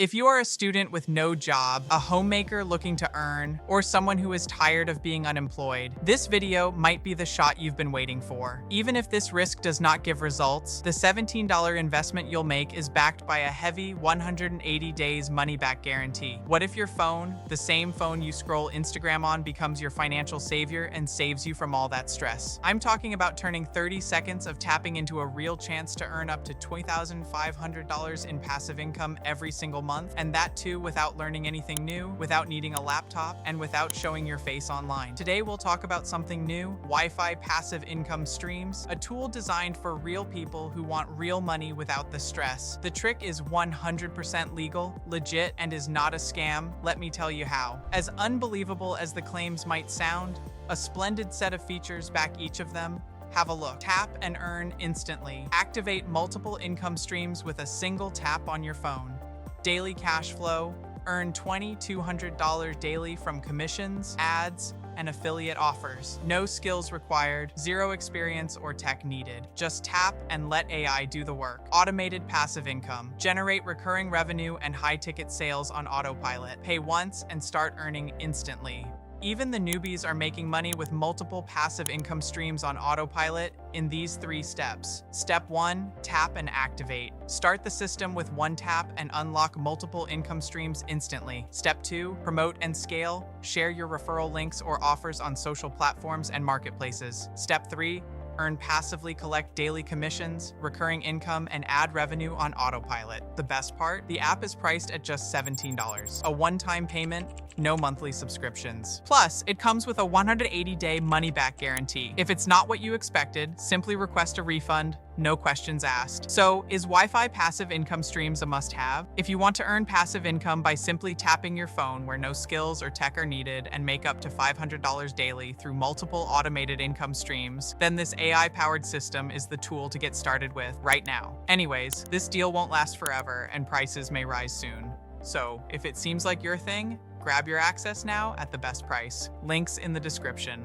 If you are a student with no job, a homemaker looking to earn, or someone who is tired of being unemployed, this video might be the shot you've been waiting for. Even if this risk does not give results, the $17 investment you'll make is backed by a heavy 180 days money-back guarantee. What if your phone, the same phone you scroll Instagram on, becomes your financial savior and saves you from all that stress? I'm talking about turning 30 seconds of tapping into a real chance to earn up to $20,500 in passive income every single month, and that too without learning anything new, without needing a laptop, and without showing your face online. Today we'll talk about something new: WIFI Passive Income Streams, a tool designed for real people who want real money without the stress. The trick is 100% legal, legit, and is not a scam. Let me tell you how. As unbelievable as the claims might sound, a splendid set of features back each of them. Have a look. Tap and earn instantly. Activate multiple income streams with a single tap on your phone. Daily cash flow. Earn $2,200 daily from commissions, ads, and affiliate offers. No skills required, zero experience or tech needed. Just tap and let AI do the work. Automated passive income. Generate recurring revenue and high-ticket sales on autopilot. Pay once and start earning instantly. Even the newbies are making money with multiple passive income streams on autopilot in these 3 steps. Step 1, tap and activate. Start the system with one tap and unlock multiple income streams instantly. Step 2, promote and scale. Share your referral links or offers on social platforms and marketplaces. Step 3, earn passively, collect daily commissions, recurring income, and ad revenue on autopilot. The best part? The app is priced at just $17. A one-time payment, no monthly subscriptions. Plus, it comes with a 180-day money-back guarantee. If it's not what you expected, simply request a refund, no questions asked. So, is WIFI Passive Income Streams a must-have? If you want to earn passive income by simply tapping your phone where no skills or tech are needed and make up to $500 daily through multiple automated income streams, then this AI-powered system is the tool to get started with right now. Anyways, this deal won't last forever and prices may rise soon. So, if it seems like your thing, grab your access now at the best price. Links in the description.